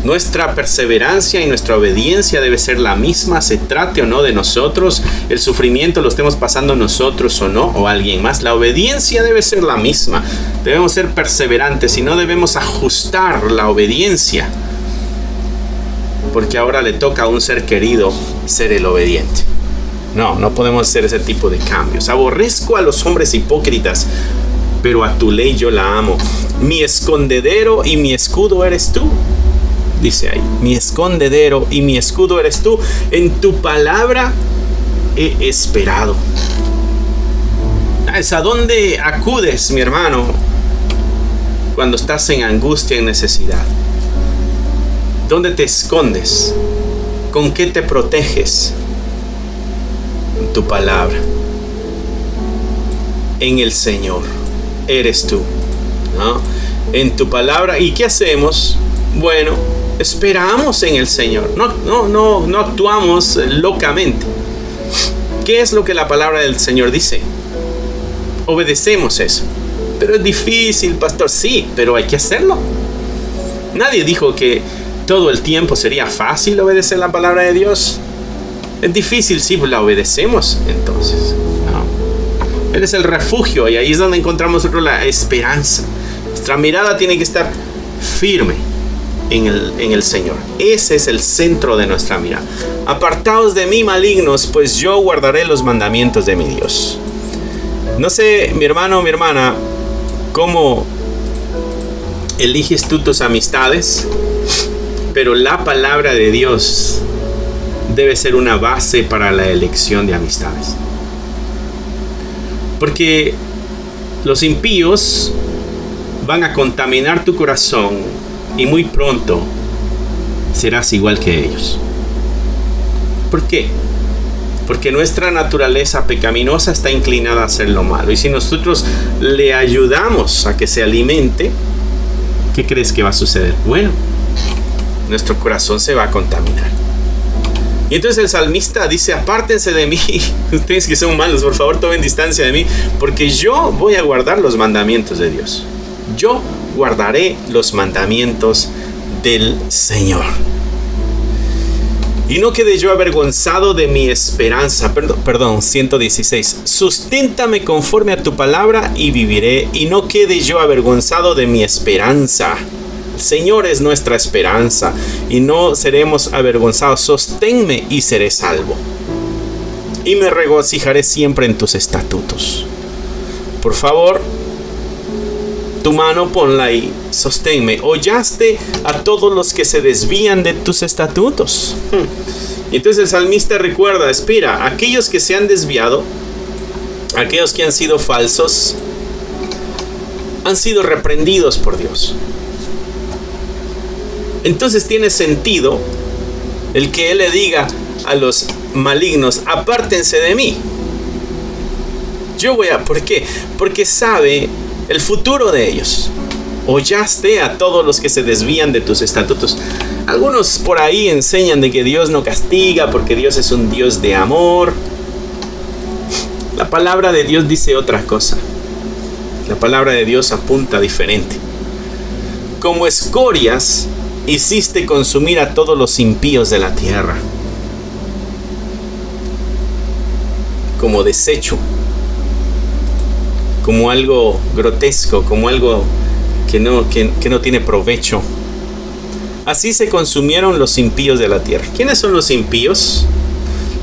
Nuestra perseverancia y nuestra obediencia debe ser la misma, se trate o no de nosotros, el sufrimiento lo estemos pasando nosotros o no, o alguien más. La obediencia debe ser la misma. Debemos ser perseverantes y no debemos ajustar la obediencia, porque ahora le toca a un ser querido ser el obediente. No podemos hacer ese tipo de cambios. Aborrezco a los hombres hipócritas, pero a tu ley yo la amo. Mi escondedero y mi escudo eres tú. Dice ahí, mi escondedero y mi escudo eres tú. En tu palabra he esperado. ¿A dónde acudes, mi hermano, cuando estás en angustia, en necesidad? ¿Dónde te escondes? ¿Con qué te proteges? En tu palabra. En el Señor eres tú, ¿no? En tu palabra. ¿Y qué hacemos? Bueno, esperamos en el Señor. No actuamos locamente. ¿Qué es lo que la palabra del Señor dice? Obedecemos eso. Pero es difícil, pastor. Sí, pero hay que hacerlo. Nadie dijo que todo el tiempo sería fácil obedecer la palabra de Dios. Es difícil, sí, pues la obedecemos entonces, ¿no? Él es el refugio y ahí es donde encontramos nosotros la esperanza. Nuestra mirada tiene que estar firme en el Señor. Ese es el centro de nuestra mirada. Apartaos de mí, malignos, pues yo guardaré los mandamientos de mi Dios. No sé, mi hermano o mi hermana, cómo eliges tú tus amistades, pero la palabra de Dios debe ser una base para la elección de amistades. Porque los impíos van a contaminar tu corazón y muy pronto serás igual que ellos. ¿Por qué? Porque nuestra naturaleza pecaminosa está inclinada a hacer lo malo. Y si nosotros le ayudamos a que se alimente, ¿qué crees que va a suceder? Bueno, nuestro corazón se va a contaminar. Y entonces el salmista dice: apártense de mí, ustedes que son malos, por favor tomen distancia de mí, porque yo voy a guardar los mandamientos de Dios. Yo guardaré los mandamientos del Señor. Y no quede yo avergonzado de mi esperanza. Perdón, 116. Susténtame conforme a tu palabra y viviré. Y no quede yo avergonzado de mi esperanza. El Señor es nuestra esperanza y no seremos avergonzados. Sosténme y seré salvo. Y me regocijaré siempre en tus estatutos. Por favor, tu mano ponla y sosténme. Hollaste a todos los que se desvían de tus estatutos. Y entonces el salmista recuerda: espera, aquellos que se han desviado, aquellos que han sido falsos, han sido reprendidos por Dios. Entonces tiene sentido el que Él le diga a los malignos: apártense de mí. ¿Por qué? Porque sabe el futuro de ellos. Hollaste a todos los que se desvían de tus estatutos. Algunos por ahí enseñan de que Dios no castiga porque Dios es un Dios de amor. La palabra de Dios dice otra cosa. La palabra de Dios apunta diferente. Como escorias hiciste consumir a todos los impíos de la tierra. Como desecho. Como algo grotesco, como algo que no tiene provecho. Así se consumieron los impíos de la tierra. ¿Quiénes son los impíos?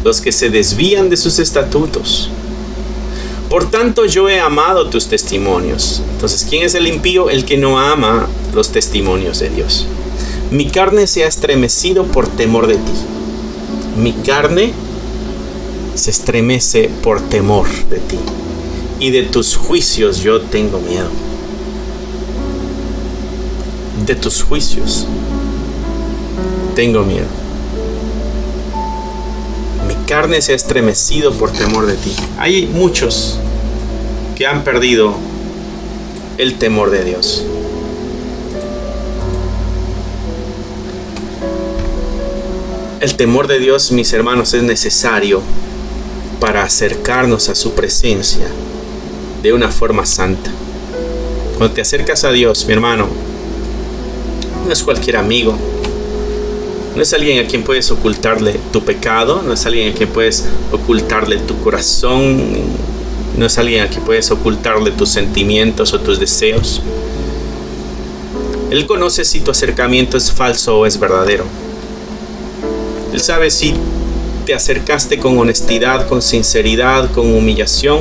Los que se desvían de sus estatutos. Por tanto, yo he amado tus testimonios. Entonces, ¿quién es el impío? El que no ama los testimonios de Dios. Mi carne se ha estremecido por temor de ti. Mi carne se estremece por temor de ti. Y de tus juicios yo tengo miedo. De tus juicios tengo miedo. Mi carne se ha estremecido por temor de ti. Hay muchos que han perdido el temor de Dios. El temor de Dios, mis hermanos, es necesario para acercarnos a su presencia de una forma santa. Cuando te acercas a Dios, mi hermano, no es cualquier amigo, no es alguien a quien puedes ocultarle tu pecado, no es alguien a quien puedes ocultarle tu corazón, no es alguien a quien puedes ocultarle tus sentimientos o tus deseos. Él conoce si tu acercamiento es falso o es verdadero. Él sabe si te acercaste con honestidad, con sinceridad, con humillación,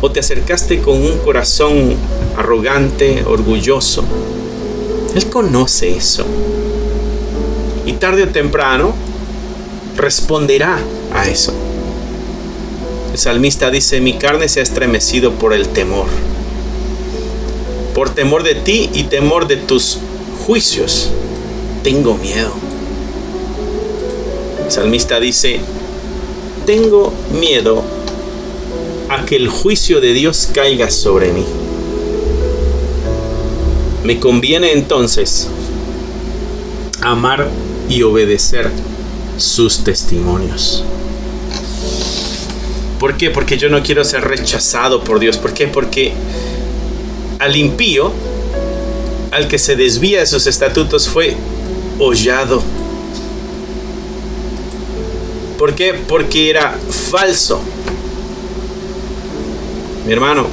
o te acercaste con un corazón arrogante, orgulloso. Él conoce eso. Y tarde o temprano responderá a eso. El salmista dice: mi carne se ha estremecido por el temor. Por temor de ti y temor de tus juicios. Tengo miedo. El salmista dice: tengo miedo a que el juicio de Dios caiga sobre mí. Me conviene entonces amar y obedecer sus testimonios. ¿Por qué? Porque yo no quiero ser rechazado por Dios. ¿Por qué? Porque al impío, al que se desvía de sus estatutos, fue hollado. ¿Por qué? Porque era falso. Mi hermano,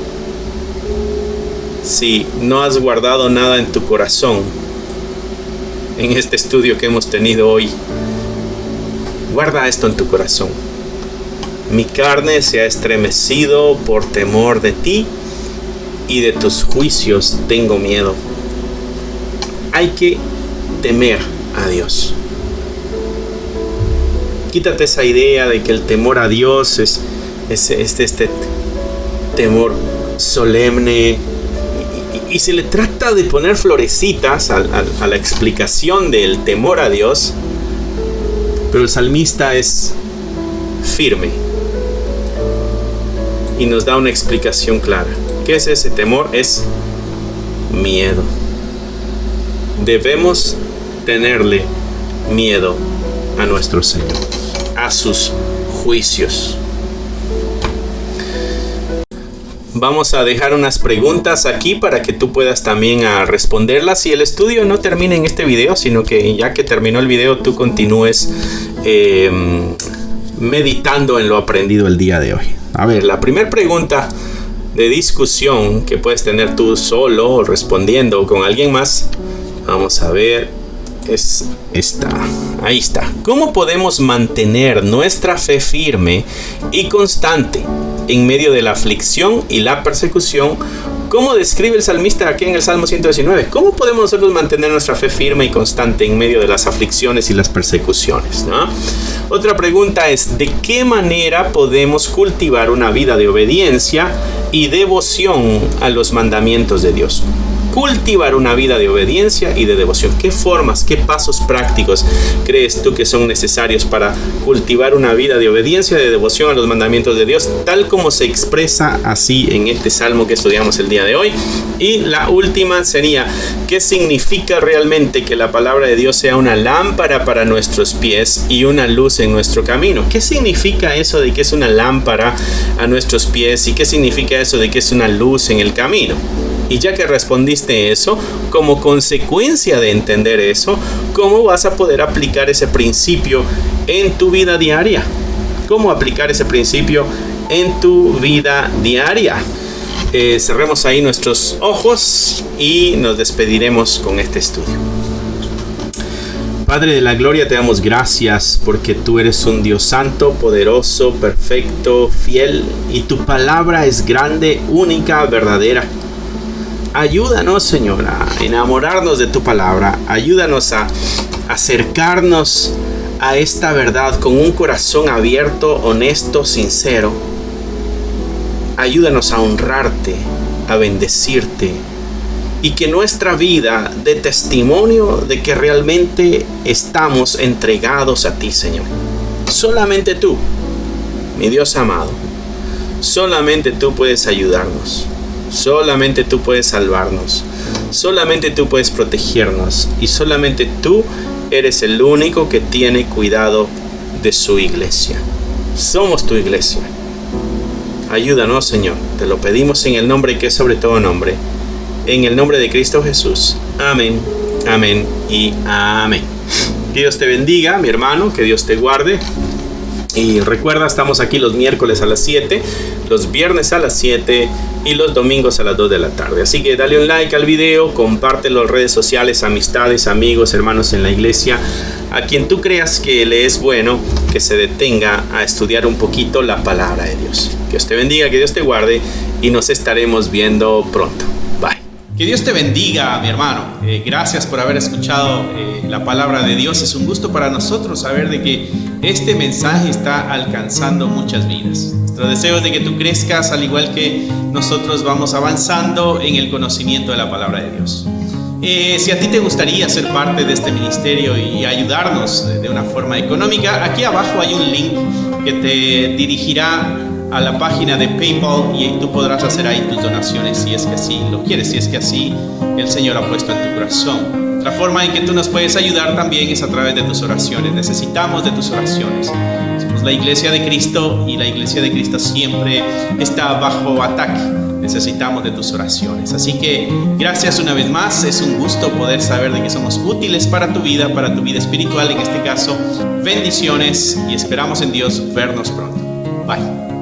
si no has guardado nada en tu corazón, en este estudio que hemos tenido hoy, guarda esto en tu corazón. Mi carne se ha estremecido por temor de ti y de tus juicios tengo miedo. Hay que temer a Dios. Quítate esa idea de que el temor a Dios es este temor solemne, y se le trata de poner florecitas a la explicación del temor a Dios, pero el salmista es firme y nos da una explicación clara. ¿Qué es ese temor? Es miedo. Debemos tenerle miedo a nuestro Señor, a sus juicios. Vamos a dejar unas preguntas aquí para que tú puedas también responderlas. Y el estudio no termina en este video, sino que ya que terminó el video, tú continúes meditando en lo aprendido el día de hoy. A ver, la primera pregunta de discusión que puedes tener tú solo o respondiendo con alguien más, vamos a ver, es esta. Ahí está. ¿Cómo podemos mantener nuestra fe firme y constante en medio de la aflicción y la persecución? ¿Cómo describe el salmista aquí en el Salmo 119? ¿Cómo podemos nosotros mantener nuestra fe firme y constante en medio de las aflicciones y las persecuciones, ¿no? Otra pregunta es: ¿de qué manera podemos cultivar una vida de obediencia y devoción a los mandamientos de Dios? Cultivar una vida de obediencia y de devoción. ¿Qué formas, qué pasos prácticos crees tú que son necesarios para cultivar una vida de obediencia y de devoción a los mandamientos de Dios, tal como se expresa así en este salmo que estudiamos el día de hoy? Y la última sería: ¿qué significa realmente que la palabra de Dios sea una lámpara para nuestros pies y una luz en nuestro camino? ¿Qué significa eso de que es una lámpara a nuestros pies y qué significa eso de que es una luz en el camino? Y ya que respondiste eso, como consecuencia de entender eso, ¿cómo vas a poder aplicar ese principio en tu vida diaria? ¿Cómo aplicar ese principio en tu vida diaria? Cerremos ahí nuestros ojos y nos despediremos con este estudio. Padre de la gloria, te damos gracias porque tú eres un Dios santo, poderoso, perfecto, fiel, y tu palabra es grande, única, verdadera. Ayúdanos, Señor, a enamorarnos de tu palabra. Ayúdanos a acercarnos a esta verdad con un corazón abierto, honesto, sincero. Ayúdanos a honrarte, a bendecirte, y que nuestra vida dé testimonio de que realmente estamos entregados a ti, Señor. Solamente tú, mi Dios amado, solamente tú puedes ayudarnos. Solamente tú puedes salvarnos, solamente tú puedes protegernos, y solamente tú eres el único que tiene cuidado de su iglesia. Somos tu iglesia. Ayúdanos, Señor, te lo pedimos en el nombre que es sobre todo nombre, en el nombre de Cristo Jesús. Amén, amén y amén. Que Dios te bendiga, mi hermano, que Dios te guarde. Y recuerda, estamos aquí los miércoles a las 7, los viernes a las 7 y los domingos a las 2 de la tarde. Así que dale un like al video, compártelo en redes sociales, amistades, amigos, hermanos en la iglesia, a quien tú creas que le es bueno que se detenga a estudiar un poquito la palabra de Dios. Que Dios te bendiga, que Dios te guarde y nos estaremos viendo pronto. Bye. Que Dios te bendiga, mi hermano. Gracias por haber escuchado la palabra de Dios. Es un gusto para nosotros saber de que este mensaje está alcanzando muchas vidas. Nuestro deseo es de que tú crezcas al igual que nosotros vamos avanzando en el conocimiento de la palabra de Dios. Si a ti te gustaría ser parte de este ministerio y ayudarnos de una forma económica, aquí abajo hay un link que te dirigirá a la página de PayPal y tú podrás hacer ahí tus donaciones si es que así lo quieres, si es que así el Señor ha puesto en tu corazón. La forma en que tú nos puedes ayudar también es a través de tus oraciones. Necesitamos de tus oraciones. Somos la iglesia de Cristo y la iglesia de Cristo siempre está bajo ataque. Necesitamos de tus oraciones. Así que gracias una vez más. Es un gusto poder saber de que somos útiles para tu vida espiritual en este caso. Bendiciones y esperamos en Dios vernos pronto. Bye.